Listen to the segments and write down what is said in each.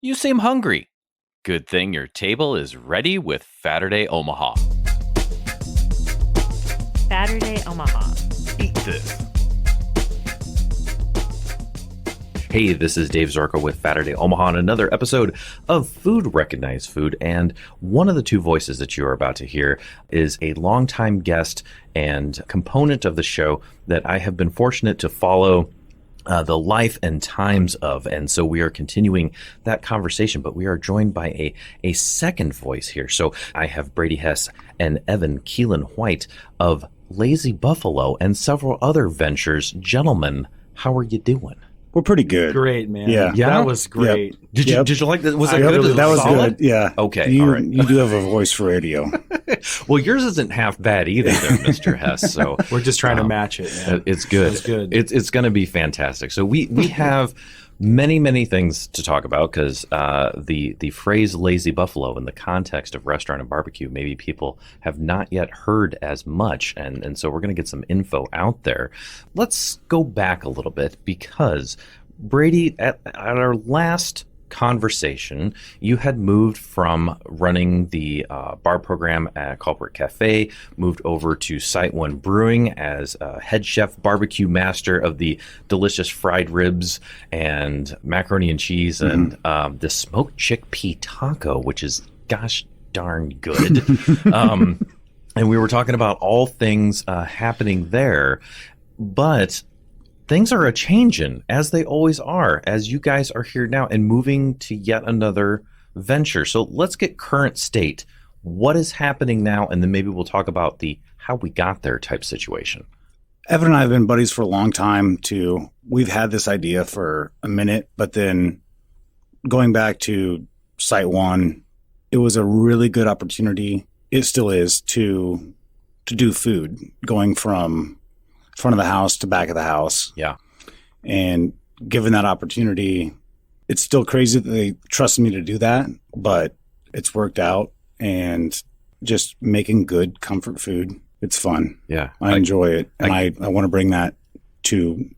You seem hungry. Good thing your table is ready with Faturday Omaha. Faturday Omaha. Eat this. Hey, this is Dave Zorko with Faturday Omaha on another episode of Food Recognized Food. And one of the two voices that you are about to hear is a longtime guest and component of the show that I have been fortunate to follow the life and times of. And so we are continuing that conversation, but we are joined by a second voice here. So I have Brady Hess and Evan Keelan-White of Lazy Buffalo and several other ventures. Gentlemen, how are you doing? We're pretty good. Great, man. Yeah. That was great. Yep. Did you like that? Was that Yep, good? that was solid? good. Yeah. Okay. You, all right. you do have a voice for radio. Well, yours isn't half bad either, there, Mr. Hess. So We're just trying to match it, man. it's good. It's good. It's going to be fantastic. So we have many things to talk about because the phrase "lazy buffalo" in the context of restaurant and barbecue, maybe people have not yet heard as much, and so we're going to get some info out there. Let's go back a little bit because Brady, at our last conversation, you had moved from running the bar program at Culprit Cafe, moved over to Site-1 Brewing as head chef, barbecue master of the delicious fried ribs and macaroni and cheese and the smoked chickpea taco, which is gosh darn good. And we were talking about all things happening there, but things are a-changing, as they always are, as you guys are here now and moving to yet another venture. So let's get current state. What is happening now? And then maybe we'll talk about the how we got there type situation. Evan and I have been buddies for a long time, too. We've had this idea for a minute, but then going back to Site-1, it was a really good opportunity. It still is to do food, going from front of the house to back of the house. Yeah. And given that opportunity, it's still crazy that they trusted me to do that, but it's worked out. And just making good comfort food, it's fun. Yeah. I enjoy it. And I want to bring that to,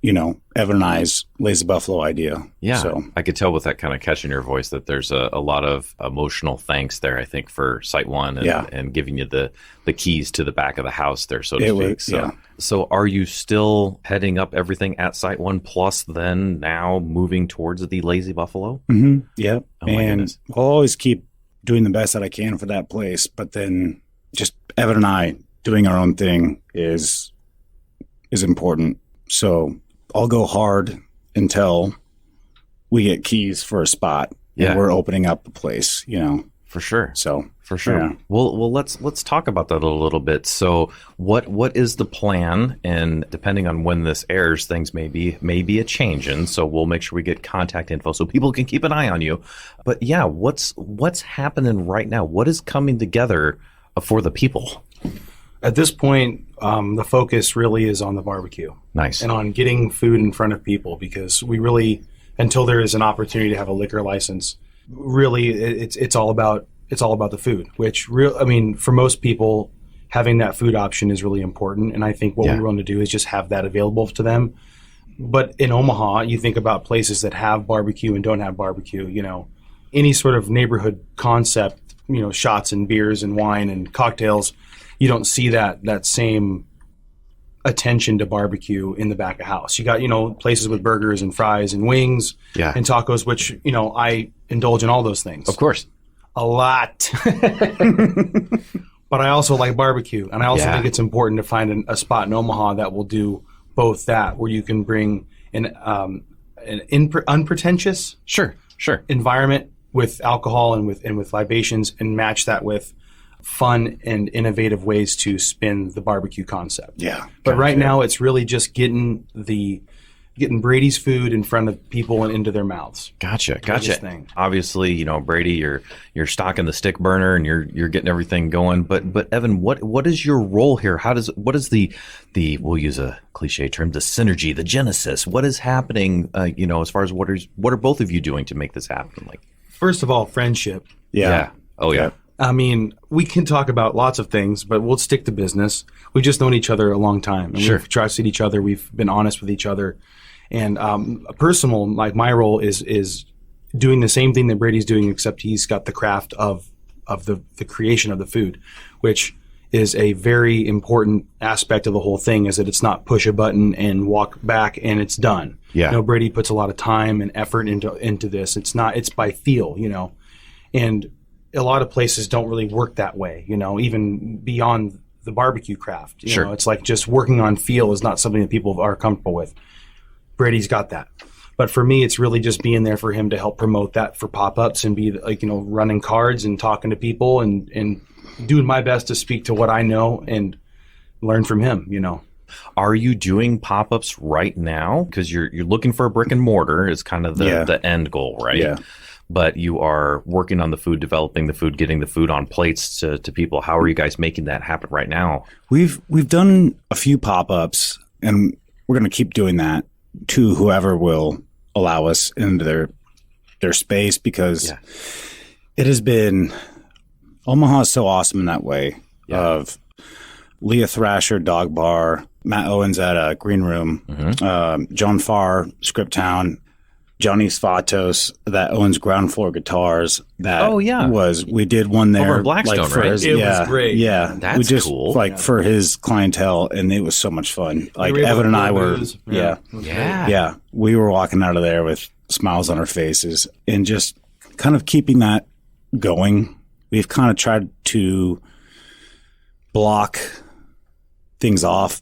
Evan and I's Lazy Buffalo idea. Yeah. So I could tell with that kind of catch in your voice that there's a lot of emotional thanks there, I think, for Site-1 and giving you the keys to the back of the house there, so to speak. So are you still heading up everything at Site-1 plus then now moving towards the Lazy Buffalo? Mm-hmm. Yep. Oh, my goodness. I'll always keep doing the best that I can for that place. But then just Evan and I doing our own thing is important. So I'll go hard until we get keys for a spot and we're opening up the place, For sure. So for sure. Yeah. Well, let's talk about that a little bit. So what is the plan? And depending on when this airs, things may be a changing. So we'll make sure we get contact info so people can keep an eye on you. But yeah, what's happening right now? What is coming together for the people? At this point, the focus really is on the barbecue. Nice. And on getting food in front of people, because we really, until there is an opportunity to have a liquor license, really it's all about the food, which for most people, having that food option is really important. And I think what we want to do is just have that available to them. But in Omaha, you think about places that have barbecue and don't have barbecue, any sort of neighborhood concept, shots and beers and wine and cocktails, you don't see that same attention to barbecue in the back of house. You got, places with burgers and fries and wings and tacos, which, I indulge in all those things. Of course. A lot. But I also like barbecue. And I also think it's important to find a spot in Omaha that will do both that, where you can bring an unpretentious Sure. environment with alcohol and with libations and match that with fun and innovative ways to spin the barbecue concept. Yeah. But right now it's really just getting Brady's food in front of people and into their mouths. Gotcha. Thing. Obviously, Brady, you're stocking the stick burner and you're getting everything going. But Evan, what is your role here? What is the we'll use a cliche term, the synergy, the genesis? What is happening? As far as what are both of you doing to make this happen? Like, first of all, friendship. Yeah. Oh yeah. We can talk about lots of things, but we'll stick to business. We've just known each other a long time. And We've trusted each other. We've been honest with each other. And personal, like my role is doing the same thing that Brady's doing, except he's got the craft of the creation of the food, which is a very important aspect of the whole thing, is that it's not push a button and walk back and it's done. Yeah. You know, Brady puts a lot of time and effort into this. It's by feel, you know, and a lot of places don't really work that way, you know, even beyond the barbecue craft. You know, it's like just working on feel is not something that people are comfortable with. Brady's got that. But for me, it's really just being there for him to help promote that for pop-ups and be like, you know, running cards and talking to people and doing my best to speak to what I know and learn from him, you know. Are you doing pop-ups right now? Because you're looking for a brick and mortar is kind of the end goal, right? Yeah. But you are working on the food, developing the food, getting the food on plates to people. How are you guys making that happen right now? We've done a few pop-ups, and we're going to keep doing that to whoever will allow us into their space, because it has been Omaha is so awesome in that way of Leah Thrasher, Dog Bar, Matt Owens at Green Room, John Farr, Scriptown, Johnny Svatos that owns Ground Floor Guitars. That we did one there over in Blackstone, like, for right? his, It was great. Yeah, That's we just, cool. Like for his clientele, and it was so much fun. Like were able Evan to and I pour were, booze. Yeah. we were walking out of there with smiles on our faces, and just kind of keeping that going. We've kind of tried to block things off,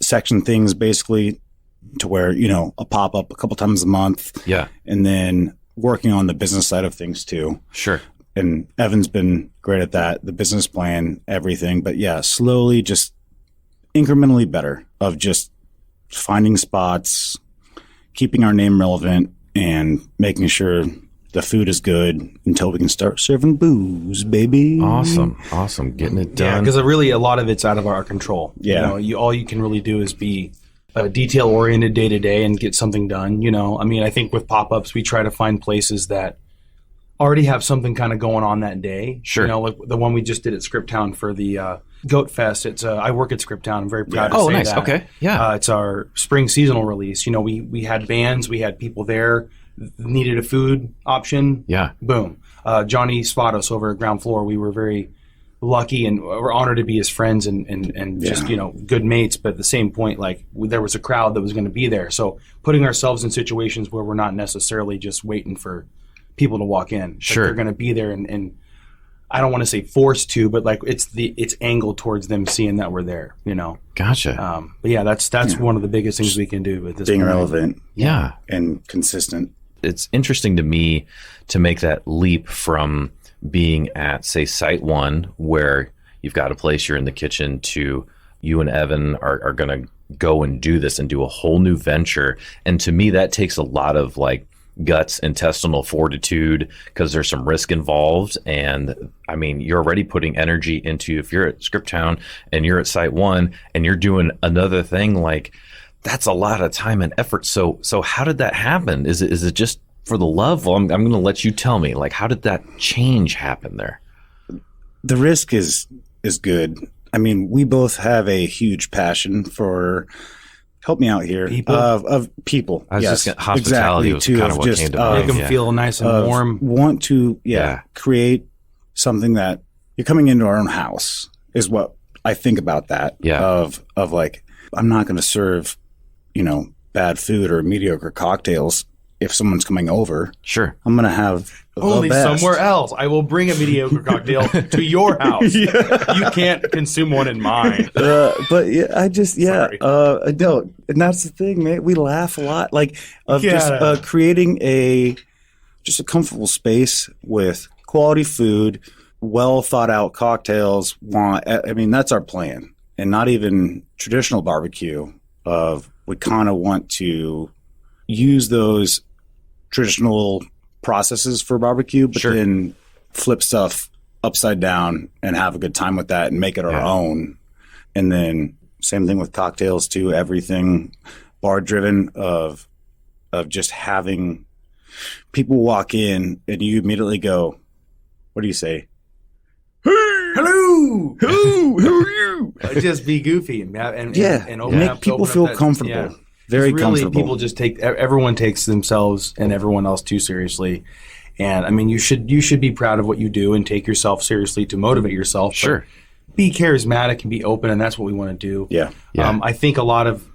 section things basically, to where, you know, a pop-up a couple times a month. Yeah. And then working on the business side of things too. Sure. And Evan's been great at that, the business plan, everything. But yeah, slowly, just incrementally better of just finding spots, keeping our name relevant, and making sure the food is good until we can start serving booze, baby. Awesome. Getting it done. Yeah, because really a lot of it's out of our control. Yeah. You know, all you can really do is be detail-oriented day-to-day and get something done, you know. I mean, I think with pop-ups, we try to find places that already have something kind of going on that day. Sure. You know, like the one we just did at Scriptown for the Goat Fest. It's I work at Scriptown. I'm very proud to say nice. that. Okay. Yeah. It's our spring seasonal release. You know, we had bands, we had people there, needed a food option. Yeah. Boom. Johnny Svatos over at Ground Floor, we were very lucky and we're honored to be his friends and just, you know, good mates. But at the same point, like, there was a crowd that was going to be there. So putting ourselves in situations where we're not necessarily just waiting for people to walk in. Sure. Like, they're going to be there and I don't want to say forced to, but like it's angled towards them seeing that we're there, you know. Gotcha. But yeah, that's one of the biggest things we can do with this. Being point. relevant Yeah. and consistent. It's interesting to me to make that leap from being at, say, Site-1, where you've got a place, you're in the kitchen, to you and Evan are going to go and do this and do a whole new venture. And to me, that takes a lot of like guts, intestinal fortitude, because there's some risk involved. And I mean, you're already putting energy into, if you're at Scriptown and you're at Site-1 and you're doing another thing, like, that's a lot of time and effort. So how did that happen? Is it just for the love? Well, I'm going to let you tell me, like, how did that change happen there? The risk is good. I mean, we both have a huge passion for, help me out here, People? Of people. I was yes, just hospitality was kind of what came to mind. Make them feel nice and warm. Want to create something that you're coming into our own house is what I think about that. Yeah. Of like, I'm not going to serve, you know, bad food or mediocre cocktails if someone's coming over. Sure. I'm going to have Only the best. somewhere else. I will bring a mediocre cocktail to your house. You can't consume one in mine. But yeah, I Sorry. don't. And that's the thing, man. We laugh a lot, like, of just creating a comfortable space with quality food, well thought out cocktails. I mean, that's our plan, and not even traditional barbecue. We kind of want to use those traditional processes for barbecue, but then flip stuff upside down and have a good time with that and make it our own. And then same thing with cocktails too, everything bar driven of just having people walk in and you immediately go, what do you say? Hey, hello. Who are you? Just be goofy and open Make up, people open up feel that- comfortable. yeah. Very really, comfortable. people just everyone takes themselves and everyone else too seriously. And I mean, you should be proud of what you do and take yourself seriously to motivate yourself. Sure. Be charismatic and be open, and that's what we want to do. Yeah. I think a lot of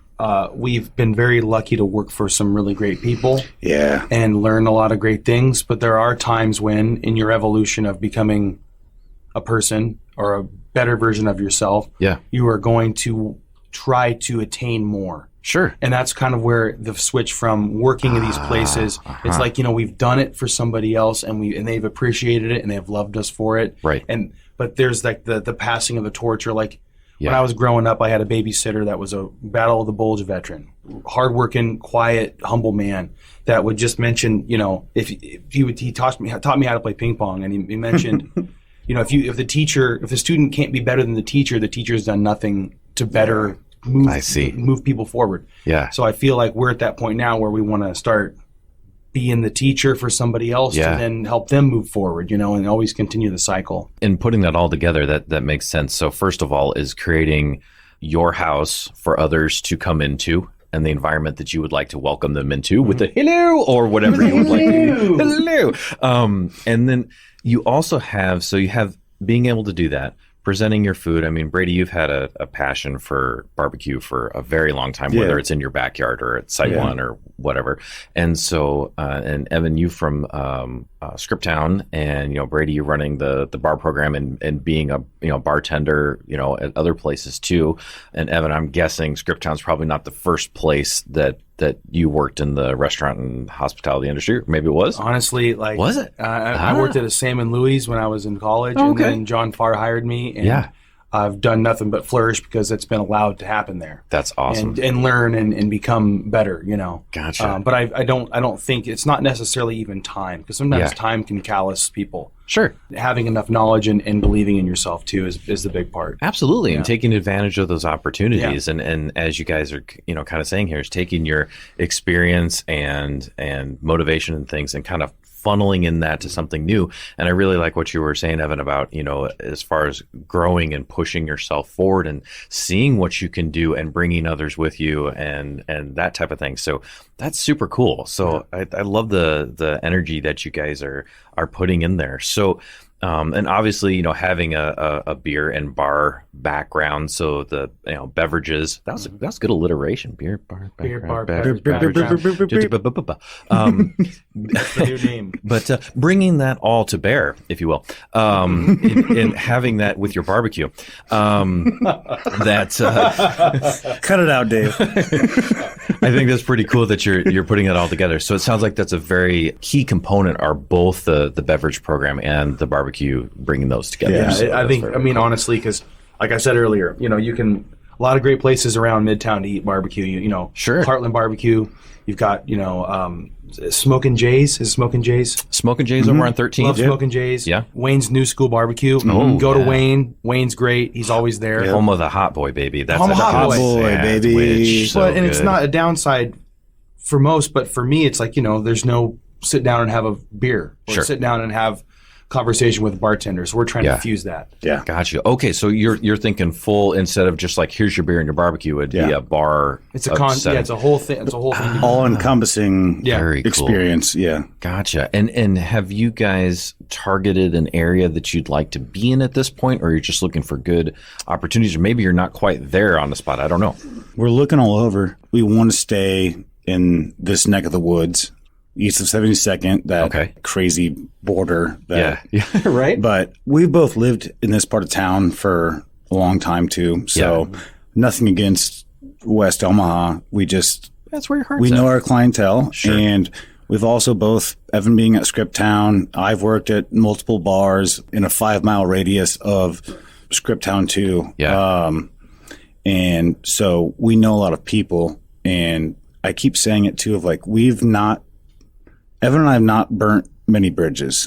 we've been very lucky to work for some really great people. Yeah. And learn a lot of great things. But there are times when, in your evolution of becoming a person or a better version of yourself, you are going to try to attain more. Sure. And that's kind of where the switch from working in these places, it's like, we've done it for somebody else and they've appreciated it and they've loved us for it. Right. But there's like the passing of the torch, or like when I was growing up, I had a babysitter that was a Battle of the Bulge veteran, hardworking, quiet, humble man that would just mention, he taught me how to play ping pong, and he mentioned, if the student can't be better than the teacher's done nothing to better move people forward. Yeah. So I feel like we're at that point now where we want to start being the teacher for somebody else to then help them move forward, and always continue the cycle. And putting that all together, that makes sense. So first of all is creating your house for others to come into, and the environment that you would like to welcome them into with a hello or whatever you would like to do. Hello. And then you also have being able to do that, presenting your food. I mean, Brady, you've had a passion for barbecue for a very long time, whether it's in your backyard or at Site-1 or whatever. And so, and Evan, you from Scriptown, and Brady, you running the bar program and being a bartender, at other places too. And Evan, I'm guessing Scriptown's probably not the first place that you worked in the restaurant and hospitality industry. Maybe it was. Honestly, was it? I worked at a Sam and Louis when I was in college, and then John Farr hired me, and I've done nothing but flourish because it's been allowed to happen there. That's awesome. And learn and become better, Gotcha. But I don't think it's not necessarily even time, because sometimes time can callous people. Sure. Having enough knowledge and believing in yourself too is the big part. Absolutely. And taking advantage of those opportunities. And as you guys are, kind of saying here, is taking your experience and motivation and things and kind of funneling in that to something new. And I really like what you were saying, Evan, about, as far as growing and pushing yourself forward and seeing what you can do and bringing others with you and that type of thing. So that's super cool. So I love the energy that you guys are putting in there. So and obviously, having a beer and bar background, so the beverages, that's good alliteration. Beer, bar, beverage. That's the new name. But bringing that all to bear, if you will, and having that with your barbecue, that cut it out, Dave. I think that's pretty cool that you're putting it all together. So it sounds like that's a very key component, are both the beverage program and the barbecue, bringing those together. Yeah, So I think, honestly, because like I said earlier, you can, a lot of great places around Midtown to eat barbecue, Sure. Heartland Barbecue, you've got, Smokin' Jay's. Is Smokin' Jay's? Smokin' Jay's over on 13th. Love Smokin' Jay's. Yeah. Wayne's New School Barbecue. Go to Wayne. Wayne's great. He's always there. Home of the hot boy, baby. That's Home of a hot good boy, baby. sandwich. And it's not a downside for most, but for me, it's like, there's no sit down and have a beer or sit down and have conversation with bartenders. We're trying to fuse that. Yeah. Gotcha. Okay, so you're thinking full, instead of just like, here's your beer and your barbecue, it'd be a bar. It's it's a whole thing. It's a whole thing. All encompassing Very cool. experience. Yeah. Gotcha. And have you guys targeted an area that you'd like to be in at this point, or you're just looking for good opportunities, or maybe you're not quite there on the spot? I don't know. We're looking all over. We want to stay in this neck of the woods, east of 72nd, that crazy border. Yeah, right. But we've both lived in this part of town for a long time too. So nothing against West Omaha. That's where your heart's we know at. our clientele. Sure. And we've also both, Evan being at Scriptown, I've worked at multiple bars in a 5-mile radius of Scriptown too. Yeah. And so we know a lot of people, and I keep saying it too, of like, Evan and I have not burnt many bridges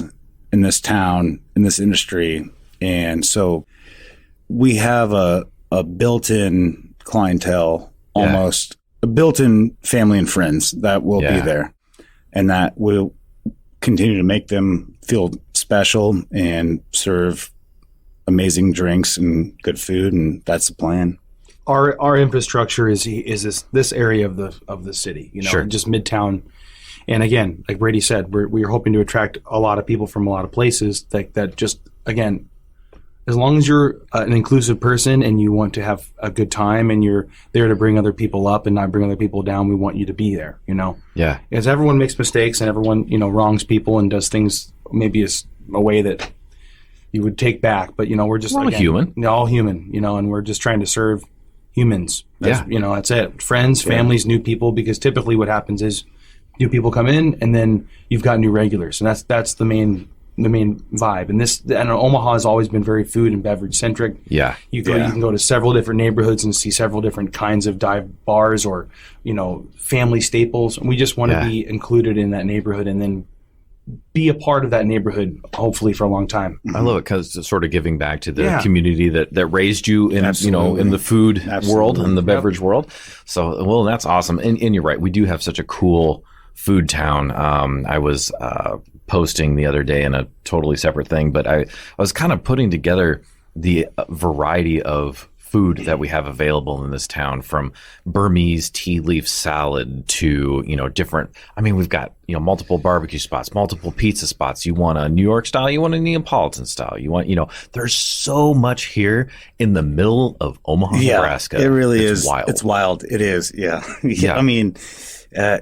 in this town, in this industry. And so we have a built-in clientele, almost a built-in family and friends that will be there, and that will continue to make them feel special and serve amazing drinks and good food. And that's the plan. our infrastructure is this area of the city, Sure. just Midtown. And again, like Brady said, we're hoping to attract a lot of people from a lot of places that just, again, as long as you're an inclusive person and you want to have a good time and you're there to bring other people up and not bring other people down, we want you to be there, Yeah. Because everyone makes mistakes and everyone, wrongs people and does things maybe a way that you would take back. But, we're just We're all human. all human, and we're just trying to serve humans. That's it. Friends, families, new people, because typically what happens is new people come in and then you've got new regulars. And that's the main vibe. And Omaha has always been very food and beverage centric. Yeah. You can go to several different neighborhoods and see several different kinds of dive bars or, family staples. And we just want to be included in that neighborhood and then be a part of that neighborhood, hopefully for a long time. I love it because it's sort of giving back to the community that raised you in, Absolutely. in the food Absolutely. world and the beverage world. So, well, that's awesome. And you're right. We do have such a cool food town. I was posting the other day in a totally separate thing, but I was kind of putting together the variety of food that we have available in this town, from Burmese tea leaf salad to, different, we've got, multiple barbecue spots, multiple pizza spots. You want a New York style, you want a Neapolitan style, you want, there's so much here in the middle of Omaha, Nebraska. It really it's is. Wild. It's wild. It is. Yeah. Yeah.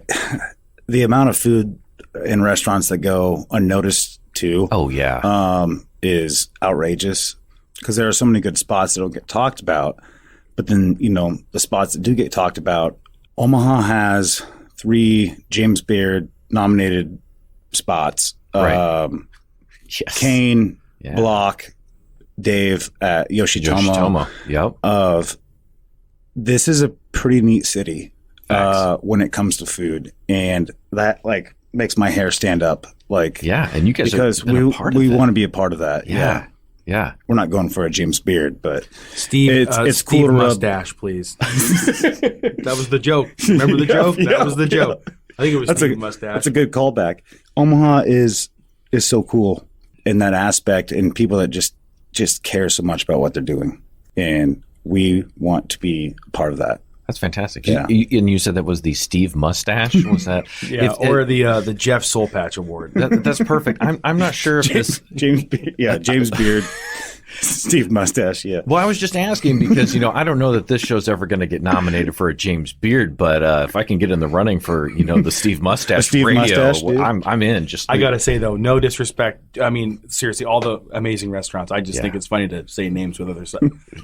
The amount of food in restaurants that go unnoticed too. Oh yeah. Is outrageous, because there are so many good spots that don't get talked about. But then, the spots that do get talked about, Omaha has 3 James Beard nominated spots. Right. Yes. Kane, Block, Dave at Yoshitomo. Yep. This is a pretty neat city Facts. when it comes to food, and that makes my hair stand up. And you guys because we want to be a part of that. Yeah. We're not going for a James Beard, but Steve, it's cool Steve to rub. mustache, please. That was the joke. Remember the joke? That was the joke. I think it was Steve mustache. That's a good callback. Omaha is so cool in that aspect, and people that just care so much about what they're doing, and we want to be a part of that. That's fantastic. Yeah. And you said that was the Steve mustache? Was that? The Jeff Soul Patch Award. That's perfect. I'm not sure if this James Beard, Steve mustache. Yeah. Well, I was just asking because I don't know that this show's ever going to get nominated for a James Beard, but if I can get in the running for the Steve Mustache radio, I'm in. I gotta say though, no disrespect. Seriously, all the amazing restaurants. I just think it's funny to say names with other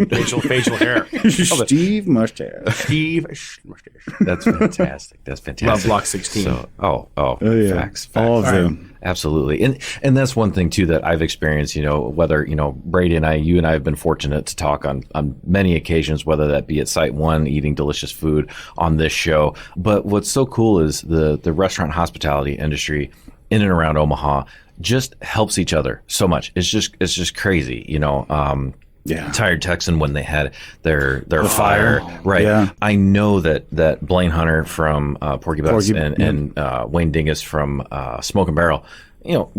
facial hair. Steve mustache. Steve mustache. That's fantastic. That's fantastic. Love Block 16. So, yeah. Facts. All of them. Absolutely. And that's one thing too that I've experienced, whether, Brady and you and I have been fortunate to talk on many occasions, whether that be at Site-1, eating delicious food on this show. But what's so cool is the restaurant hospitality industry in and around Omaha just helps each other so much. It's just crazy, Tired Texan, when they had their fire, right? Yeah. I know that Blaine Hunter from Porky Butts and Wayne Dingus from Smoke and Barrel,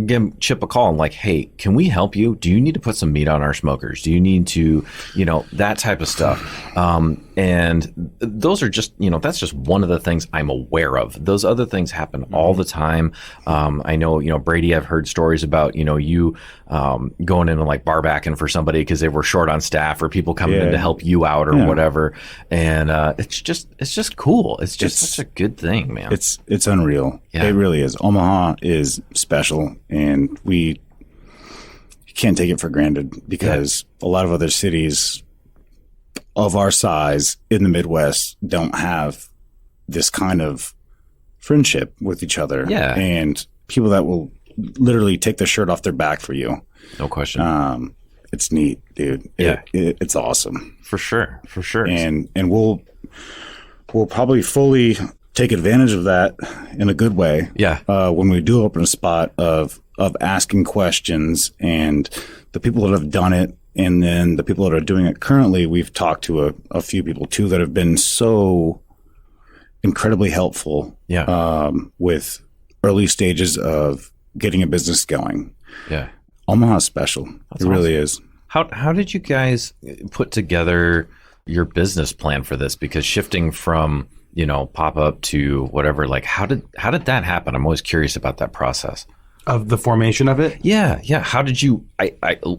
give Chip a call and hey, can we help you? Do you need to put some meat on our smokers? Do you need to, that type of stuff? And those are just, that's just one of the things I'm aware of. Those other things happen all the time. I know, Brady, I've heard stories about, you going in and bar backing for somebody because they were short on staff, or people coming in to help you out or whatever. And it's just cool. It's just such a good thing, man. It's unreal. Yeah. It really is. Omaha is special, and we can't take it for granted, because a lot of other cities of our size in the Midwest don't have this kind of friendship with each other. Yeah. And people that will literally take their shirt off their back for you. No question. It's neat, dude. It's awesome. For sure. And we'll probably fully take advantage of that in a good way. Yeah. When we do open a spot of asking questions, and the people that have done it, and then the people that are doing it currently, we've talked to a few people too that have been so incredibly helpful. Yeah. With early stages of getting a business going. Yeah. Omaha's special. It really is. How did you guys put together your business plan for this? Because shifting from, pop up to whatever, like how did that happen? I'm always curious about that process. Of the formation of it? Yeah. How did you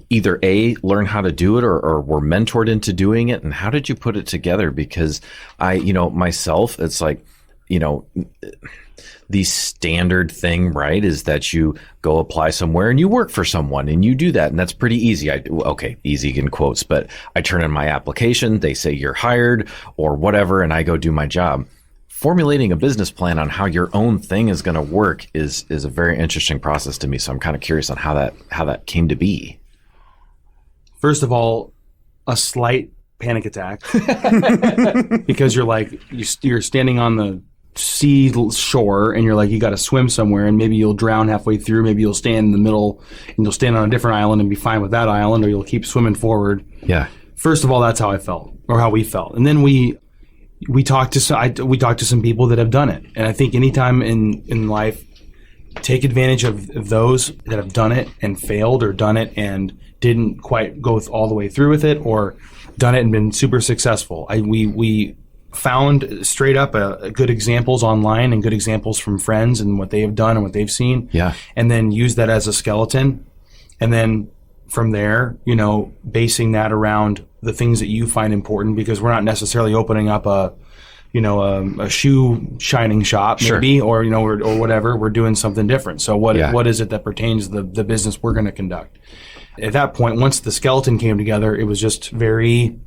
either learn how to do it or were mentored into doing it? And how did you put it together? Because myself, it's like, the standard thing, right, is that you go apply somewhere and you work for someone and you do that. And that's pretty easy. Easy in quotes, but I turn in my application. They say you're hired or whatever, and I go do my job. Formulating a business plan on how your own thing is going to work is a very interesting process to me. So I'm kind of curious on how that came to be. First of all, a slight panic attack because you're standing on the sea shore and you're like, you got to swim somewhere, and maybe you'll drown halfway through. Maybe you'll stand in the middle and you'll stand on a different island and be fine with that island, or you'll keep swimming forward. Yeah. First of all, that's how I felt, or how we felt. And then we talked to some people that have done it. And I think anytime in life, take advantage of those that have done it and failed, or done it and didn't quite go all the way through with it, or done it and been super successful. We found straight up good examples online and good examples from friends and what they have done and what they've seen. Yeah. And then use that as a skeleton. And then from there, basing that around the things that you find important, because we're not necessarily opening up a shoe shining shop, maybe, Sure. or whatever. We're doing something different. So what is it that pertains to the business we're going to conduct? At that point, once the skeleton came together, it was just very,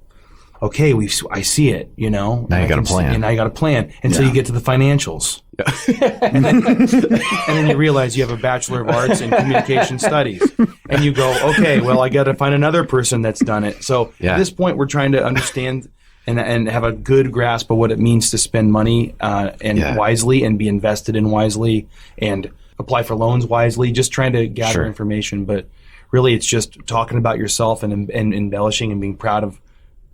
okay, I see it, Now you got a plan. And now you got a plan until you get to the financials. and then you realize you have a Bachelor of Arts in Communication Studies. And you go, okay, well, I got to find another person that's done it. So at this point, we're trying to understand and have a good grasp of what it means to spend money wisely, and be invested in wisely, and apply for loans wisely, just trying to gather information. But really, it's just talking about yourself and embellishing and being proud of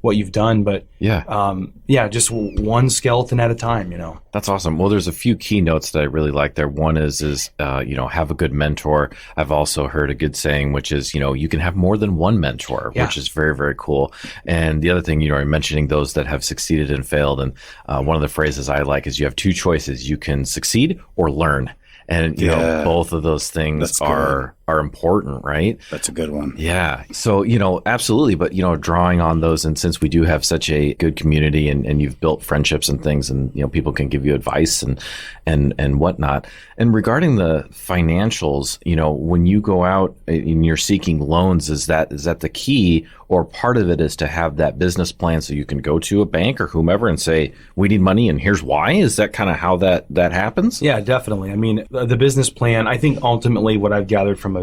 what you've done. But just one skeleton at a time, That's awesome. Well, there's a few keynotes that I really like there. One is have a good mentor. I've also heard a good saying, which is, you can have more than one mentor, which is very, very cool. And the other thing, you're mentioning those that have succeeded and failed. And one of the phrases I like is you have two choices. You can succeed or learn. And, both of those things are important, right? That's a good one. Yeah. So, absolutely. But, drawing on those, and since we do have such a good community and you've built friendships and things, and, people can give you advice and whatnot. And regarding the financials, when you go out and you're seeking loans, is that the key, or part of it is to have that business plan so you can go to a bank or whomever and say, we need money and here's why? Is that kind of how that happens? Yeah, definitely. I mean, the business plan, I think ultimately what I've gathered from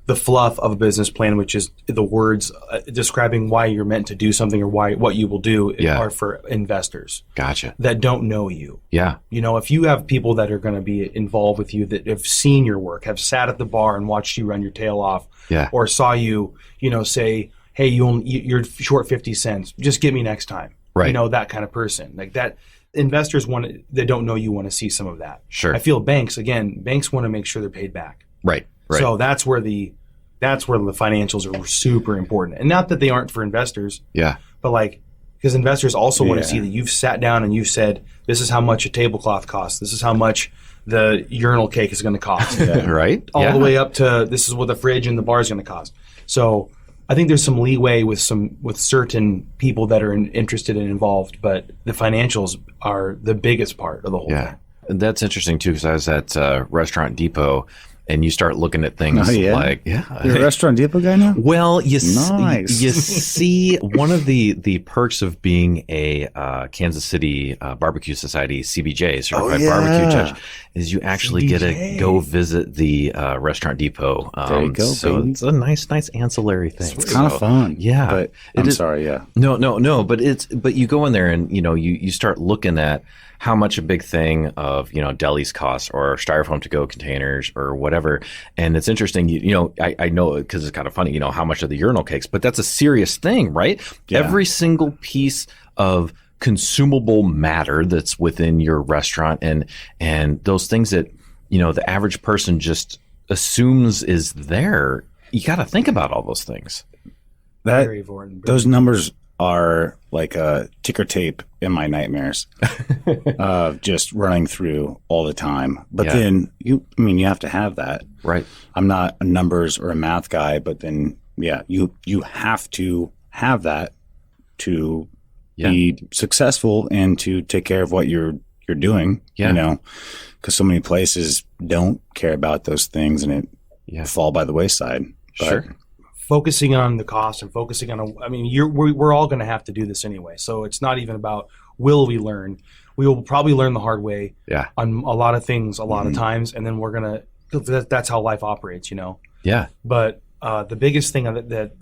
the fluff of a business plan, which is the words describing why you're meant to do something or what you will do, are for investors. Gotcha. That don't know you. Yeah. If you have people that are going to be involved with you that have seen your work, have sat at the bar and watched you run your tail off, or saw you, say, hey, you're short 50 cents, just get me next time. Right. That kind of person. Like that. Investors that don't know you want to see some of that. Sure. I feel banks want to make sure they're paid back. Right. So that's where the financials are super important. And not that they aren't for investors. Yeah. But because investors also want to see that you've sat down and you've said, this is how much a tablecloth costs. This is how much the urinal cake is going to cost. Right. All the way up to this is what the fridge and the bar is going to cost. So I think there's some leeway with certain people that are interested and involved, but the financials are the biggest part of the whole thing. And that's interesting too, because I was at Restaurant Depot, and you start looking at things You're a Restaurant Depot guy now? Well, you Nice. you see, one of the perks of being a Kansas City Barbecue Society CBJ, Certified Barbecue Judge, is you actually get to go visit the Restaurant Depot. There you go, so baby. it's a nice ancillary thing. It's kind of fun. Yeah. But No, but you go in there and, you start looking at how much a big thing of, delis costs, or styrofoam to-go containers or whatever. And it's interesting, I know, because it's kind of funny, how much are the urinal cakes, but that's a serious thing, right? Yeah. Every single piece of consumable matter that's within your restaurant and those things that, the average person just assumes is there. You got to think about all those things. Very important. Those numbers are like a ticker tape in my nightmares, just running through all the time. But then you have to have that. Right. I'm not a numbers or a math guy, but then, you have to have that to be successful and to take care of what you're doing, because so many places don't care about those things and it fall by the wayside. But, sure. Focusing on the cost and focusing on, we're all going to have to do this anyway. So it's not even about will we learn. We will probably learn the hard way on a lot of things a lot of times. And then we're going to, that's how life operates, Yeah. But the biggest thing of it that,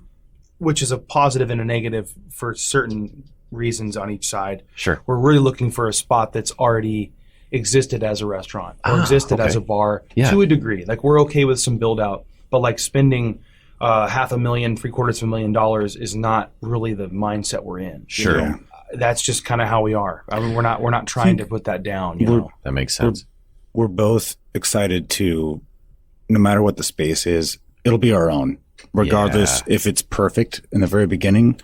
which is a positive and a negative for certain reasons on each side. Sure. We're really looking for a spot that's already existed as a restaurant or existed as a bar to a degree. Like we're okay with some build out, but like spending $500,000, $750,000 is not really the mindset we're in. Sure. That's just kind of how we are. We're not trying to put that down. That makes sense. We're both excited to, no matter what the space is, it'll be our own, regardless if it's perfect in the very beginning,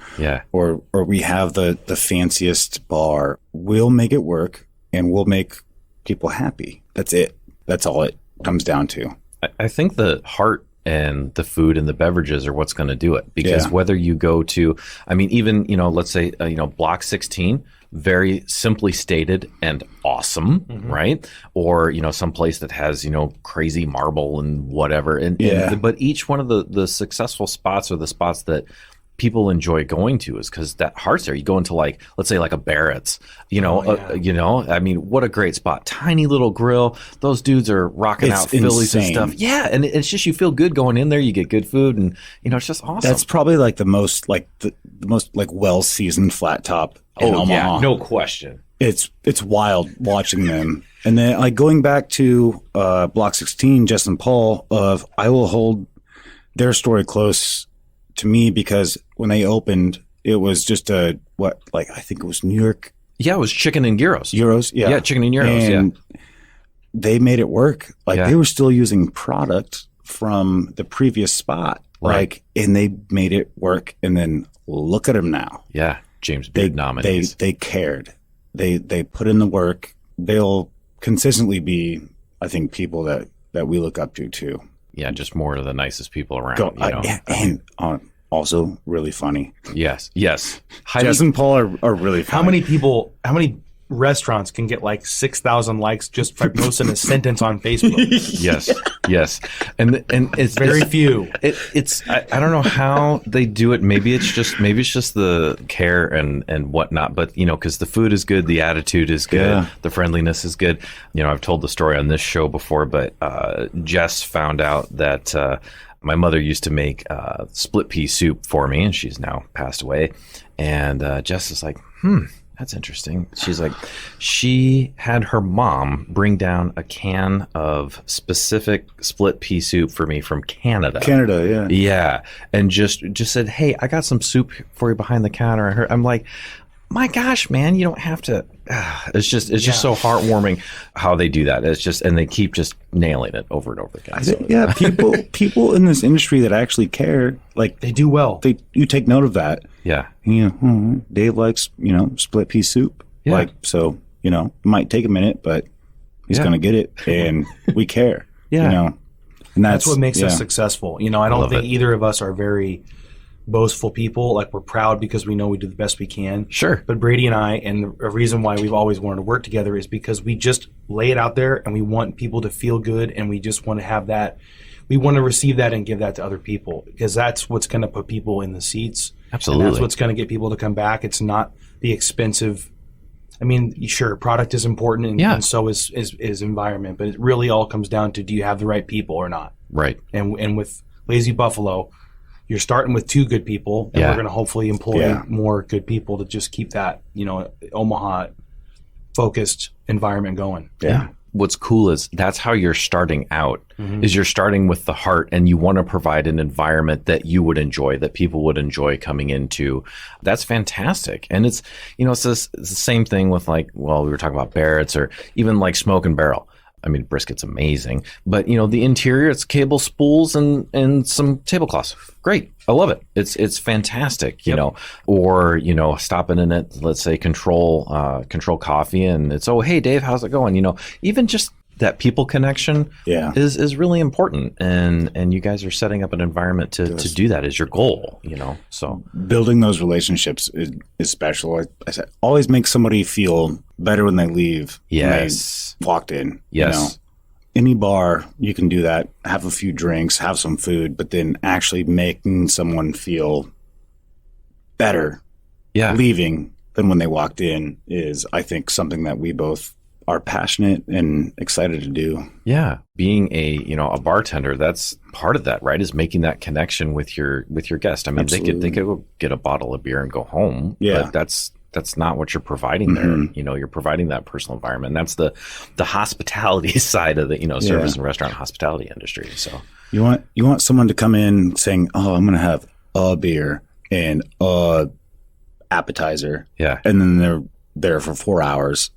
or we have the fanciest bar. We'll make it work, and we'll make people happy. That's it. That's all it comes down to. I think the heart and the food and the beverages are what's going to do it, because whether you go to, even, let's say, Block 16, very simply stated and awesome, right? Or, some place that has, crazy marble and whatever. But each one of the successful spots or the spots that people enjoy going to is because that heart's there. You go into let's say a Barrett's, what a great spot. Tiny little grill. Those dudes are rocking out Phillies and stuff. Yeah. And it's just, you feel good going in there. You get good food and, it's just awesome. That's probably the most well-seasoned flat top in Omaha. Yeah, no question. It's wild watching them. And then going back to Block 16, Jess and Paul I will hold their story close to me because when they opened, it was just I think it was New York. Yeah, it was chicken and gyros. Yeah, chicken and gyros, and they made it work. They were still using product from the previous spot. Right. And they made it work. And then look at them now. Yeah, James Beard nominees. They cared. They put in the work. They'll consistently be, I think, people that we look up to too. Yeah, just more of the nicest people around. And also really funny. Yes. Jess and Paul are really funny. How many restaurants can get 6,000 likes just for posting a sentence on Facebook? Yes. And it's very few. I don't know how they do it. Maybe it's just the care and whatnot. But because the food is good, the attitude is good, the friendliness is good. I've told the story on this show before, but Jess found out that my mother used to make split pea soup for me, and she's now passed away. And Jess is like, that's interesting. She's like, she had her mom bring down a can of specific split pea soup for me from Canada. Yeah. And just said, hey, I got some soup for you behind the counter. I'm like, my gosh, man, you don't have to. It's just so heartwarming how they do that. It's just, and they keep just nailing it over and over again. People in this industry that actually care, they do well. You take note of that. Yeah. Dave likes, split pea soup. Yeah. It might take a minute, but he's going to get it, and we care. Yeah. And that's what makes us successful. I don't think either of us are very boastful people. We're proud because we know we do the best we can. Sure. But Brady and I, and a reason why we've always wanted to work together is because we just lay it out there and we want people to feel good, and we just want to have that. We want to receive that and give that to other people, because that's what's going to put people in the seats. Absolutely. And that's what's going to get people to come back. It's not the expensive. Sure, product is important, and so is environment, but it really all comes down to, do you have the right people or not? Right. And with Lazy Buffalo, you're starting with 2 good people, and we're going to hopefully employ more good people to just keep that, Omaha focused environment going. Yeah. What's cool is that's how you're starting out, is you're starting with the heart, and you want to provide an environment that you would enjoy, that people would enjoy coming into. That's fantastic. And it's, it's the same thing with we were talking about Barrett's, or even Smoke and Barrel. I mean, brisket's amazing, but the interior, it's cable spools and some tablecloths. Great. I love it. It's fantastic, or, stopping in at, let's say, control coffee, and it's, oh, hey, Dave, how's it going? Even just that people connection is really important. And you guys are setting up an environment to do that is your goal, so building those relationships is special. I said, always make somebody feel better when they leave. Yes. When they walked in. Yes. Any bar, you can do that, have a few drinks, have some food, but then actually making someone feel better leaving than when they walked in is, I think, something that we both are passionate and excited to do. Yeah. Being a bartender, that's part of that, right? Is making that connection with your guest. I mean, Absolutely. they could go get a bottle of beer and go home. Yeah. But that's not what you're providing there. You're providing that personal environment. And that's the hospitality side of the, service and restaurant hospitality industry. So you want someone to come in saying, "Oh, I'm going to have a beer and a appetizer." Yeah. And then they're there for 4 hours.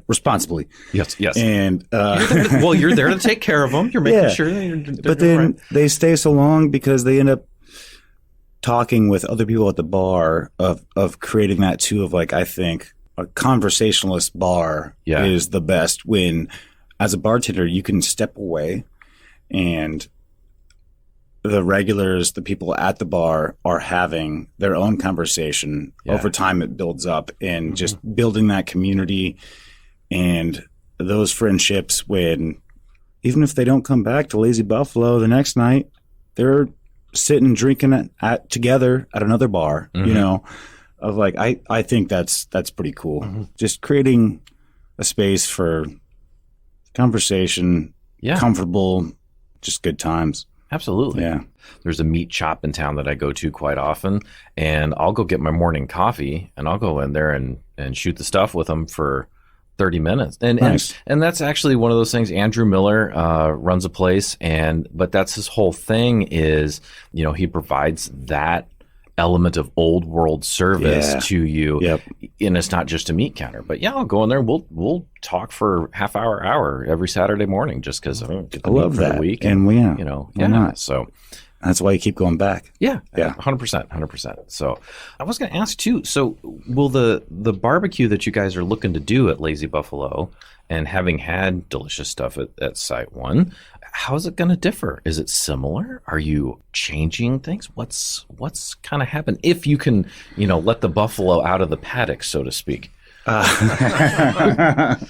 Responsibly. Yes. And you're there to take care of them. You're making sure they're but then right. they stay so long because they end up talking with other people at the bar of creating that too, of like, I think a conversationalist bar is the best when, as a bartender, you can step away and the regulars, the people at the bar, are having their own conversation. Over time. It builds up, and just building that community and those friendships, when even if they don't come back to Lazy Buffalo the next night, they're sitting drinking together at another bar, of like, I think that's pretty cool. Just creating a space for conversation, comfortable, just good times. Absolutely. Yeah. There's a meat shop in town that I go to quite often, and I'll go get my morning coffee, and I'll go in there and shoot the stuff with them for 30 minutes. And that's actually one of those things. Andrew Miller runs a place, but that's his whole thing is, he provides that element of old world service to you. Yep. And it's not just a meat counter, but I'll go in there. We'll talk for half hour every Saturday morning, just because I love that. Week and we, why not? So that's why you keep going back. Yeah. 100%. So I was going to ask too, so will the barbecue that you guys are looking to do at Lazy Buffalo, and having had delicious stuff at Site-1, how is it going to differ? Is it similar? Are you changing things? What's kind of happened? If you can, let the buffalo out of the paddock, so to speak. I've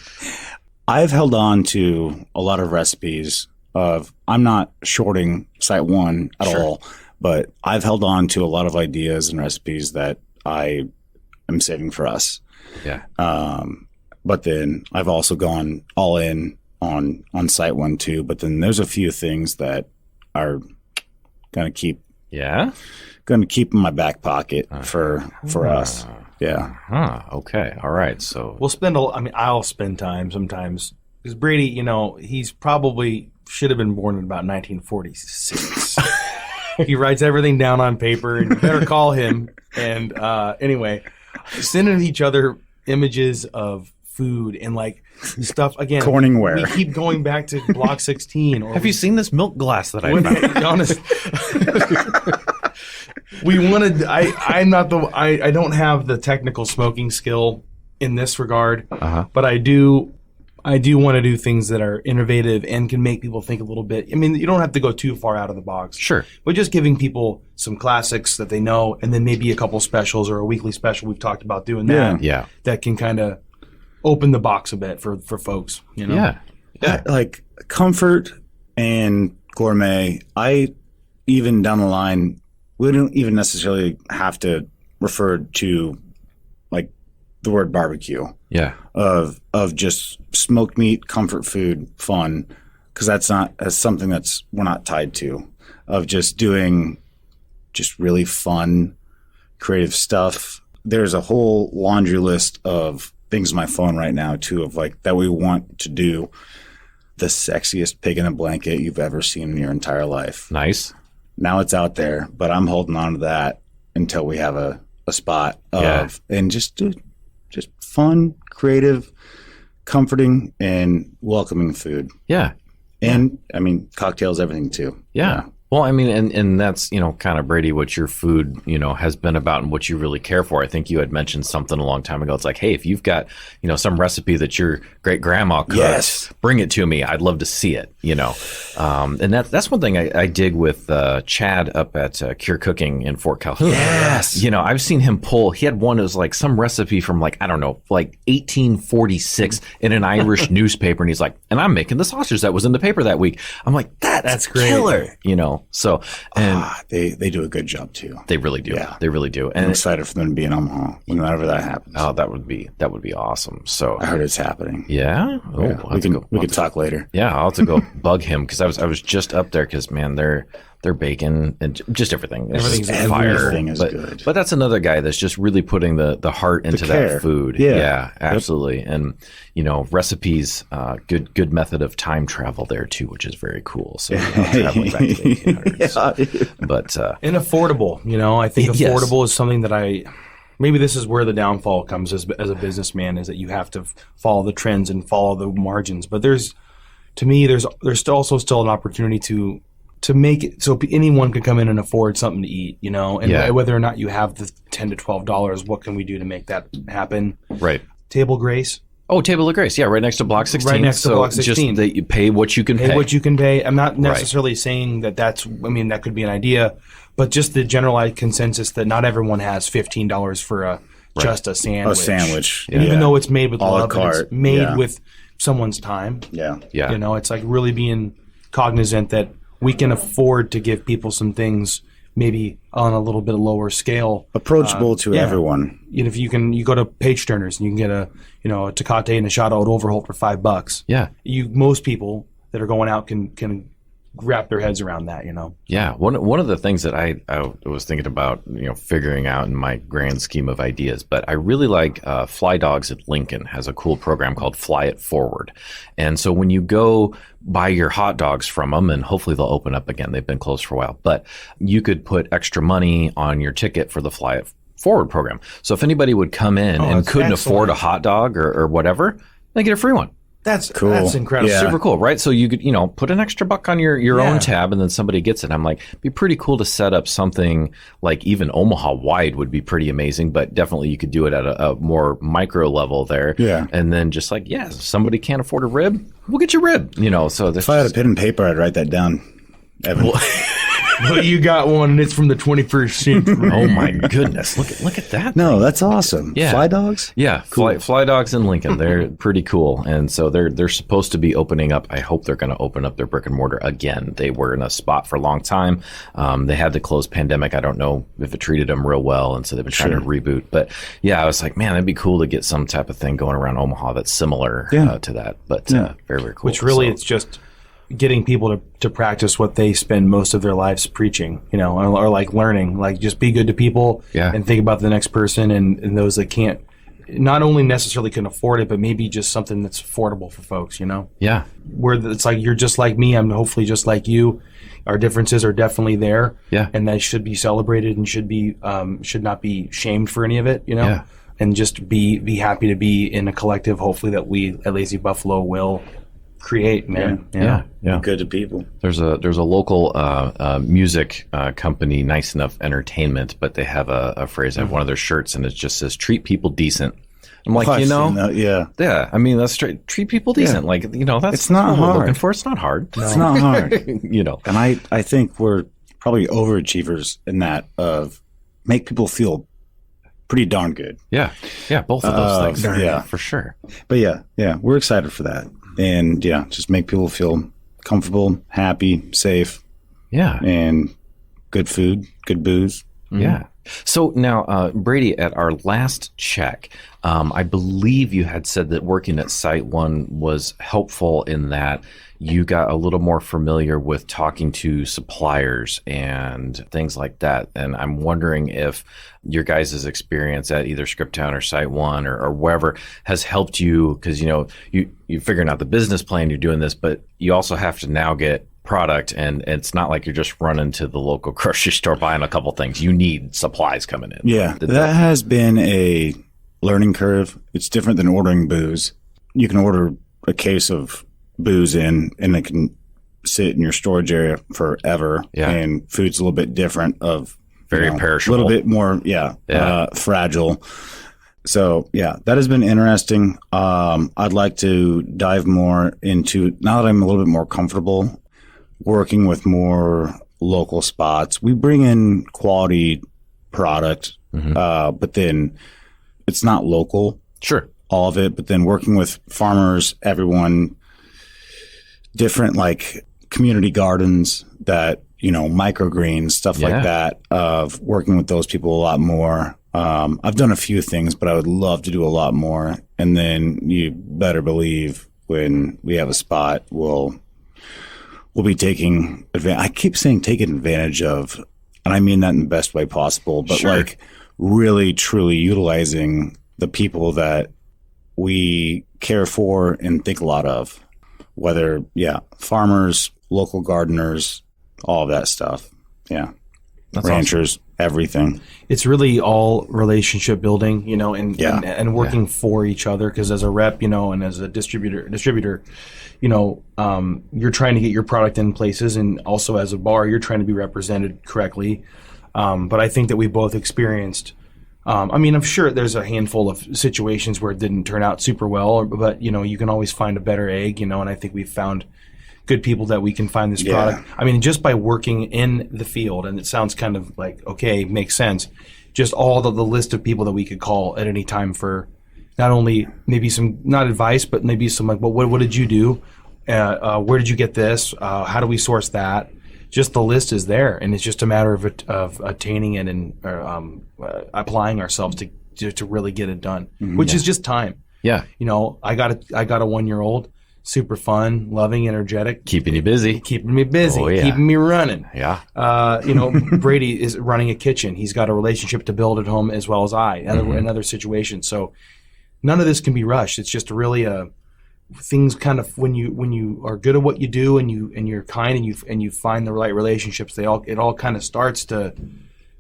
held on to a lot of recipes I'm not shorting Site-1 at all, but I've held on to a lot of ideas and recipes that I am saving for us. Yeah. But then I've also gone all in on Site-1 too. But then there's a few things that are going to keep in my back pocket for us. Yeah. Okay. All right. So we'll I'll spend time sometimes, because Brady, he's probably should have been born in about 1946. He writes everything down on paper, and you better call him. And anyway, sending each other images of food and like stuff again. Corningware. We keep going back to Block 16. Have you seen this milk glass that I found? Honest, we wanted. I'm not the. I don't have the technical smoking skill in this regard, but I do want to do things that are innovative and can make people think a little bit. I mean, you don't have to go too far out of the box. Sure. But just giving people some classics that they know, and then maybe a couple specials or a weekly special. We've talked about doing that. Yeah. That can kind of open the box a bit for folks. Yeah. Like comfort and gourmet. Even down the line, we don't even necessarily have to refer to like the word barbecue. Yeah. Of just smoked meat, comfort food, fun, because that's something we're not tied to. Of just doing just really fun, creative stuff. There's a whole laundry list of things on my phone right now too, of like that we want to do. The sexiest pig in a blanket you've ever seen in your entire life. Nice. Now it's out there, but I'm holding on to that until we have a spot of and just fun, creative, comforting and welcoming food. Yeah. And I mean, cocktails, everything too. Yeah. Well, I mean, and that's, kind of, Brady, what your food, has been about and what you really care for. I think you had mentioned something a long time ago. It's like, hey, if you've got, some recipe that your great grandma cooked, Yes. bring it to me. I'd love to see it, And that's one thing I dig with Chad up at Cure Cooking in Fort Calhoun. Yes. I've seen him he had one that was like some recipe from like 1846 in an Irish newspaper. And he's like, and I'm making the sausage that was in the paper that week. I'm like, that's great. Killer, So, and they do a good job too. they really do. Yeah. They really do. I'm And excited for them to be in Omaha whenever that happens. oh, that would be awesome. So, I heard it's happening. yeah. Oh, Yeah, I'll have to go- we can talk later. Yeah, I'll have to go bug him because I was just up there because, man, their bacon and just everything. It's Everything's just fire. everything is but, good. But that's another guy that's just really putting the heart into care. that food. Yeah. Absolutely. And recipes, good method of time travel there too, which is very cool. So traveling back to the 1800s. But And affordable, I think Yes. affordable is something that maybe this is where the downfall comes as a businessman, is that you have to follow the trends and follow the margins. But there's also still an opportunity to make it so anyone can come in and afford something to eat, and Yeah. whether or not you have the $10 to $12, what can we do to make that happen? right. Table Grace, Oh, Table of Grace. Yeah, right next to Block 16. Right next to So Block 16. Just that you pay what you can pay pay. what you can pay. I'm not necessarily saying that that could be an idea, but just the generalized consensus that not everyone has $15 for just a sandwich. A sandwich. Even though it's made with A la love, and it's carte, made yeah. with someone's time. Yeah. Yeah. It's like really being cognizant that we can afford to give people some things maybe on a little bit lower scale. Approachable to everyone. If you go to Page Turners and you can get a Tecate and a shot out Overholt for $5. Yeah. Most people that are going out can wrap their heads around that, Yeah, one of the things that I was thinking about, figuring out in my grand scheme of ideas, but I really like Fly Dogs at Lincoln has a cool program called Fly It Forward. And so when you go buy your hot dogs from them, and hopefully they'll open up again, they've been closed for a while, but you could put extra money on your ticket for the Fly It Forward program. So if anybody would come in and that's couldn't afford a excellent. hot dog or whatever, they get a free one. That's Cool. That's incredible. Yeah. Super cool, right? So you could, put an extra buck on your Yeah. own tab, and then somebody gets it. I'm like, it'd be pretty cool to set up something like even Omaha wide would be pretty amazing, but definitely you could do it at a more micro level there. Yeah. And then just like, if somebody can't afford a rib, we'll get you a rib. So If I had a pen and paper, I'd write that down. Evan. Well, you got one, and it's from the 21st century. oh my goodness, look at that. No, that's awesome. Yeah. Fly dogs? Yeah, Fly Dogs in Lincoln. They're pretty cool, and so they're supposed to be opening up. I hope they're going to open up their brick and mortar again. They were in a spot for a long time. They had to close pandemic. I don't know if it treated them real well, and so they've been trying to reboot. But yeah, I was like, man, that'd be cool to get some type of thing going around Omaha that's similar to that. But very, very cool. Which really, So- it's just getting people to practice what they spend most of their lives preaching, or like learning, like just be good to people and think about the next person and those that can't, not only necessarily can afford it, but maybe just something that's affordable for folks, yeah, where it's like, you're just like me, I'm hopefully just like you. Our differences are definitely there. Yeah. And that should be celebrated and should not be shamed for any of it, Yeah. and just be happy to be in a collective, hopefully, that we at Lazy Buffalo will create, man. yeah. Good to people. There's a local music company, Nice Enough Entertainment, but they have a phrase. I have one of their shirts, and it just says "Treat people decent." I'm like, I've seen that, yeah. yeah. I mean, that's straight. Treat people decent. Like, that's It's not what we're hard. looking for. It's not hard. It's not hard. And And I think we're probably overachievers in that of make people feel pretty darn good. yeah, both of those things. yeah. for sure. But yeah, we're excited for that. And just make people feel comfortable, happy, safe, Yeah, and good food, good booze. yeah. So now, Brady, at our last check, I believe you had said that working at Site-1 was helpful in that you got a little more familiar with talking to suppliers and things like that. And I'm wondering if your guys' experience at either Scriptown or Site-1 or wherever has helped you, because, you're figuring out the business plan, you're doing this, but you also have to now get product, and it's not like you're just running to the local grocery store buying a couple things. You need supplies coming in. Yeah, that has been a learning curve. It's different than ordering booze. you can order a case of booze in, and it can sit in your storage area forever. Yeah. And food's a little bit different of Very perishable. a little bit more, fragile. So yeah, that has been interesting. I'd like to dive more into, now that I'm a little bit more comfortable working with more local spots. We bring in quality product, but then it's not local. Sure. All of it, but then working with farmers, everyone, different like community gardens that, microgreens, stuff like that, of working with those people a lot more. I've done a few things, but I would love to do a lot more. And then you better believe when we have a spot, we'll be taking advantage. I keep saying taking advantage of, and I mean that in the best way possible, but like really truly utilizing the people that we care for and think a lot of, whether, farmers, local gardeners, all of that stuff. Yeah. That's ranchers, everything. It's really all relationship building, and working for each other. Because as a rep, and as a distributor, you're trying to get your product in places, and also as a bar, you're trying to be represented correctly. But I think that we both experienced. I'm sure there's a handful of situations where it didn't turn out super well, but you can always find a better egg, and I think we've found good people that we can find this product. Just by working in the field, and it sounds kind of like, okay, makes sense. Just all the list of people that we could call at any time for not only maybe some, not advice, but maybe some like, well, what did you do? Where did you get this? How do we source that? Just the list is there, and it's just a matter of attaining it and applying ourselves to really get it done, which is just time. Yeah. I got a 1-year-old. Super fun, loving, energetic. Keeping you busy. Keeping me busy. Oh, yeah. Keeping me running. Yeah. Brady is running a kitchen. He's got a relationship to build at home as well as I, in other situations. So none of this can be rushed. It's just really things kind of when you are good at what you do and you're kind and you find the right relationships, it all kind of starts to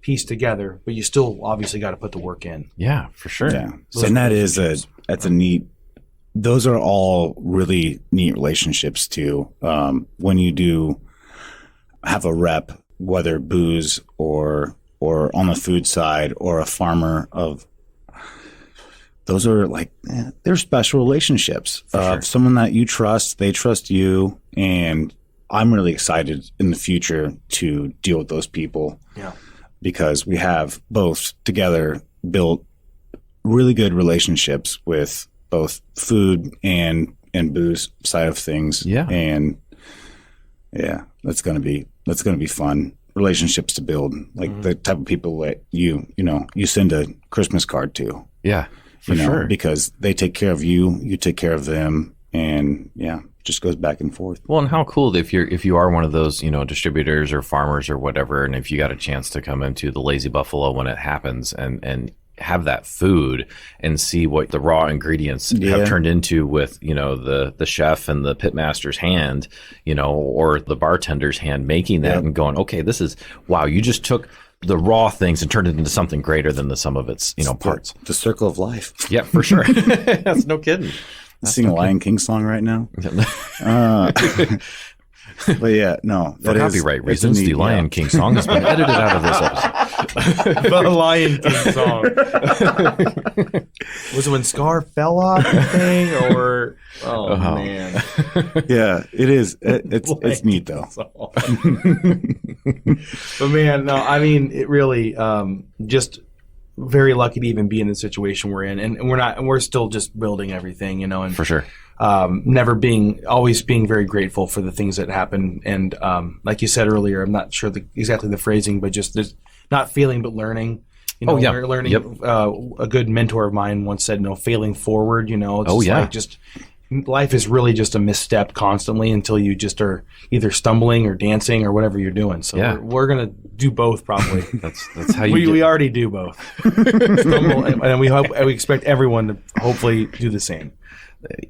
piece together, but you still obviously got to put the work in. Yeah, for sure. Yeah. And that's a neat. Those are all really neat relationships too. When you do have a rep, whether booze or on the food side or a farmer, of those are like, they're special relationships. Sure. Someone that you trust, they trust you, and I'm really excited in the future to deal with those people. Yeah, because we have both together built really good relationships with both food and booze side of things. Yeah. And that's going to be fun relationships to build, like the type of people that you send a Christmas card to. Yeah, for sure. Because they take care of you, you take care of them, and it just goes back and forth. Well, and how cool if you are one of those, distributors or farmers or whatever, and if you got a chance to come into the Lazy Buffalo when it happens and have that food and see what the raw ingredients have turned into with, the chef and the pitmaster's hand, or the bartender's hand making that and going, okay, this is, wow, you just took the raw things and turned it into something greater than the sum of its, parts. The circle of life. Yeah, for sure. That's no kidding. Sing a Lion King song right now. But for copyright reasons, the Lion King song has been edited out of this episode. The Lion King song. Was it when Scar fell off the thing, or man? Yeah, it is. It's neat though. But man, no, it really just very lucky to even be in the situation we're in, and we're still just building everything, and for sure. Always being very grateful for the things that happen. And like you said earlier, I'm not sure exactly the phrasing, but just there's not failing, but learning. Learning. Yep. A good mentor of mine once said, failing forward, it's life is really just a misstep constantly until you just are either stumbling or dancing or whatever you're doing. So we're going to do both probably. That's how you we already do both. Stumble, and we expect everyone to hopefully do the same.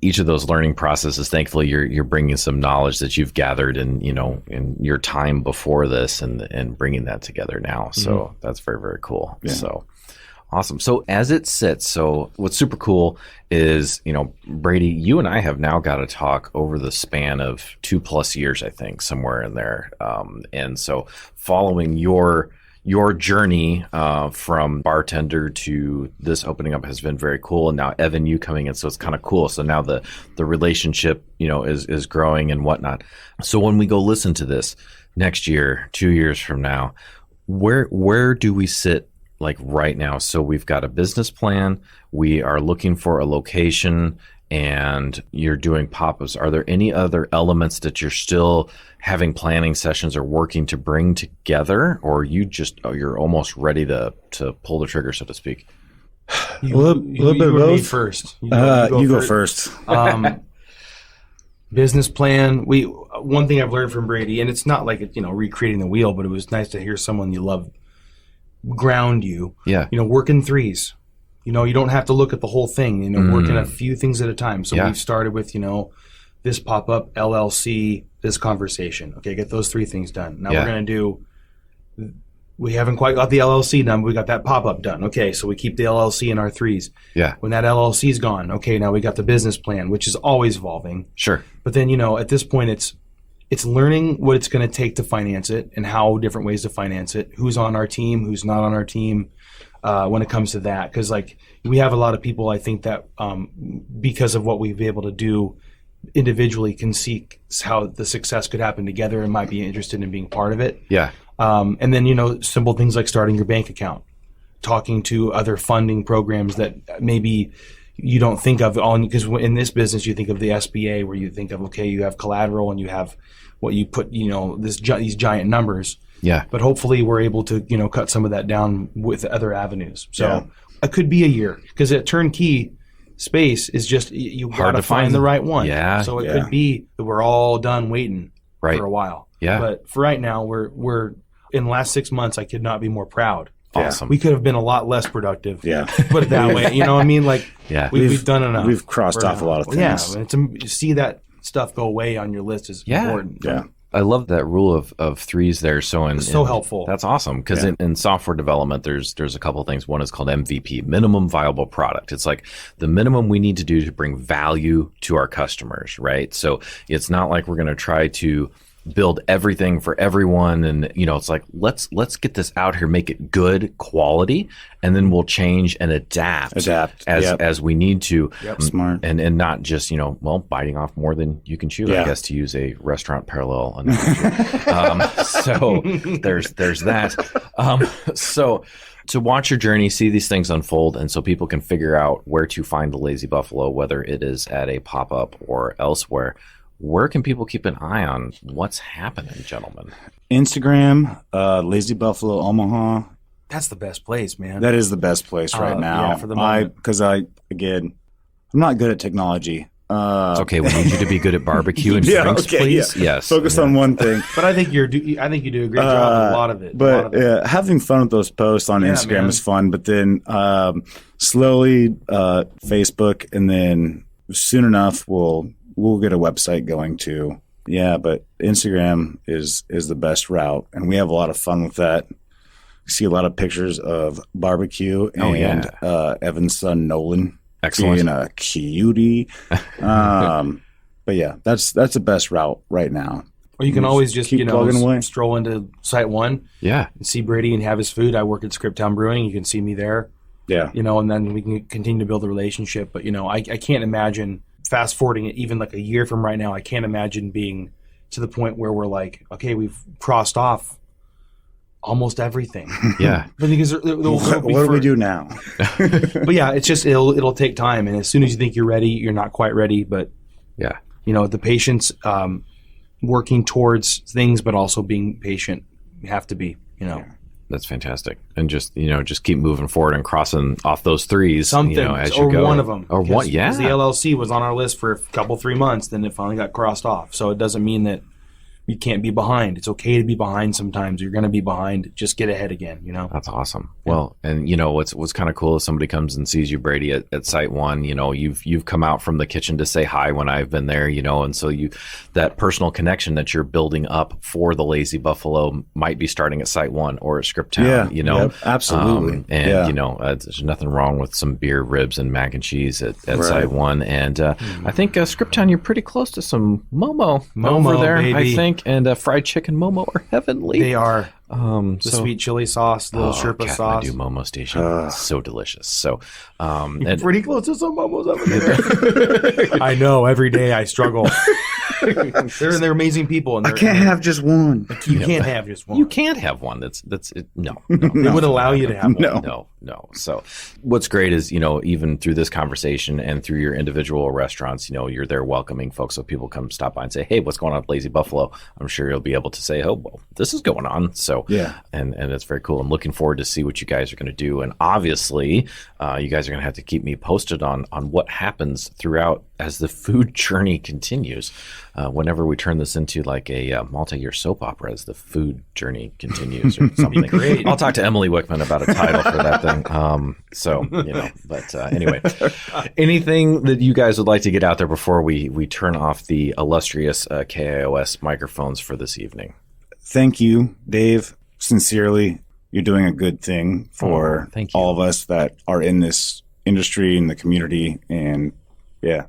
Each of those learning processes, thankfully, you're bringing some knowledge that you've gathered in your time before this and bringing that together now. So that's very, very cool. Yeah. So Awesome. So as it sits, so what's super cool is, Brady, you and I have now got to talk over the span of 2+ years, I think, somewhere in there. And so following your journey from bartender to this opening up has been very cool. And now Evan, you coming in, so it's kind of cool. So now the relationship, is growing and whatnot. So when we go listen to this next year, 2 years from now, where do we sit like right now? So we've got a business plan. We are looking for a location, and you're doing pop-ups. Are there any other elements that you're still having planning sessions or working to bring together, or you're almost ready to pull the trigger, so to speak? A little bit of both. First. You go first. Business plan. One thing I've learned from Brady, and it's not like it's recreating the wheel, but it was nice to hear someone you love ground you. Yeah. Work in threes. You don't have to look at the whole thing. Work in a few things at a time. So we've started with this pop-up, LLC, this conversation. Okay, get those 3 things done. Now we're going to do. We haven't quite got the LLC done, but we got that pop-up done. Okay, so we keep the LLC in our 3s. Yeah. When that LLC is gone, okay, now we got the business plan, which is always evolving. Sure. But then, at this point, it's learning what it's going to take to finance it and how different ways to finance it, who's on our team, who's not on our team when it comes to that. Because, we have a lot of people, I think, that because of what we've been able to do individually can see how the success could happen together and might be interested in being part of it. Yeah. And then, simple things like starting your bank account, talking to other funding programs that maybe you don't think of, because in this business, you think of the SBA, where you think of, okay, you have collateral and you have what you put, these giant numbers. Yeah. But hopefully we're able to, cut some of that down with other avenues. So it could be a year, because a turnkey space is just, you got to find the right one. Yeah. So it could be that we're all done waiting for a while. Yeah. But for right now, we're in the last 6 months, I could not be more proud. Awesome. We could have been a lot less productive. Yeah. Put it that way. You know what I mean? We've done enough. We've crossed off a lot of things. Yeah. And to see that stuff go away on your list is important. Yeah. I love that rule of 3s there. It's so helpful. That's awesome, because in software development, there's a couple of things. One is called MVP, minimum viable product. It's like the minimum we need to do to bring value to our customers, right? So it's not like we're going to try to build everything for everyone, and it's like let's get this out here, make it good quality, and then we'll change and adapt as we need to. Smart. And not just biting off more than you can chew, I guess, to use a restaurant parallel analogy. So there's that. So to watch your journey, see these things unfold, and so people can figure out where to find the Lazy Buffalo, whether it is at a pop-up or elsewhere. Where can people keep an eye on what's happening, gentlemen? Instagram, Lazy Buffalo Omaha. That's the best place, man. That is the best place right now. Yeah, for the moment. Because I'm not good at technology. It's okay. We need you to be good at barbecue and drinks, please. Yeah. Yes. Focus on one thing. But I think you do a great job with a lot of it. But having fun with those posts on Instagram is fun. But then slowly Facebook, and then soon enough we'll get a website going too. Yeah, but Instagram is the best route, and we have a lot of fun with that. See a lot of pictures of barbecue and Evan's son Nolan. Excellent. Being a cutie. But yeah, that's the best route right now. Or you can always just keep plugging away. Stroll into Site-1. Yeah. And see Brady and have his food. I work at Scriptown Brewing. You can see me there. Yeah. And then we can continue to build a relationship. But I can't imagine fast forwarding it even like a year from right now. I can't imagine being to the point where we're like, okay, we've crossed off almost everything. Yeah. Because what do we do now? But yeah, it's just it'll take time, and as soon as you think you're ready, you're not quite ready. But yeah, the patience, working towards things, but also being patient. You have to be. That's fantastic, and just keep moving forward and crossing off those 3s. Something as you go, one of them, or what? Yeah, the LLC was on our list for a couple 3 months, then it finally got crossed off. So it doesn't mean that you can't be behind. It's okay to be behind sometimes. You're going to be behind. Just get ahead again, you know? That's awesome. Well, and you know, what's kind of cool is somebody comes and sees you, Brady, at Site-1. You know, you've come out from the kitchen to say hi when I've been there, you know, and so that personal connection that you're building up for the Lazy Buffalo might be starting at Site-1 or at Scriptown, you know? Yep, absolutely. And, you know, there's nothing wrong with some beer, ribs, and mac and cheese at Site-1. And I think Scriptown, you're pretty close to some Momo over there, baby. I think. And fried chicken Momo are heavenly. They are. The Sweet chili sauce, the little Sherpa sauce. Kathmandu Momo Station. It's so delicious. So, and Pretty close to some momos over there. I know. Every day I struggle. They're amazing people. And I can't have just one. You can't have just one. you can't have one. No. They would allow you to have one. No. So what's great is, you know, even through this conversation and through your individual restaurants, you know, you're there welcoming folks. So people come stop by and say, hey, what's going on at Lazy Buffalo? I'm sure you'll be able to say, oh, well, this is going on. So, yeah. And it's very cool. I'm looking forward to see what you guys are going to do. And obviously, you guys are going to have to keep me posted on what happens throughout as the food journey continues. Whenever we turn this into like a multi-year soap opera as the food journey continues or something. Great. I'll talk to Emily Wickman about a title for that thing. So, you know, but anyway, anything that you guys would like to get out there before we turn off the illustrious KIOS microphones for this evening? Thank you, Dave. Sincerely, you're doing a good thing for thank you. all of us that are in this industry and the community. And yeah,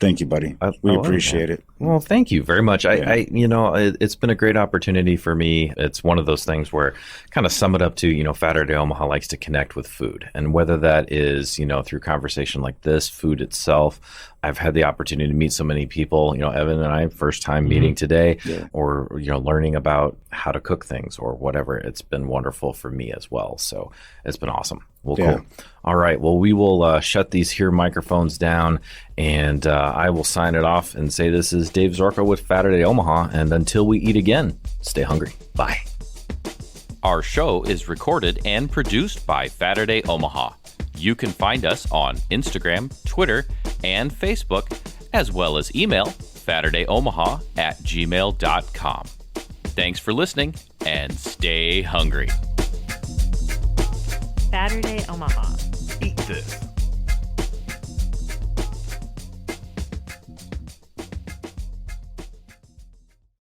thank you, buddy. We appreciate it. Well, thank you very much. I you know, it's been a great opportunity for me. It's one of those things where kind of sum it up to, you know, Faturday Omaha likes to connect with food. And whether that is, you know, through conversation like this, food itself, I've had the opportunity to meet so many people, you know, Evan and I, first time meeting today, or, you know, learning about how to cook things or whatever. It's been wonderful for me as well. So it's been awesome. Well, cool. All right. Well, we will shut these here microphones down, and I will sign it off and say this is Dave Zorko with Faturday Omaha. And until we eat again, stay hungry. Bye. Our show is recorded and produced by Faturday Omaha. You can find us on Instagram, Twitter, and Facebook, as well as email FaturdayOmaha@gmail.com. Thanks for listening, and stay hungry. Faturday Omaha. Eat this.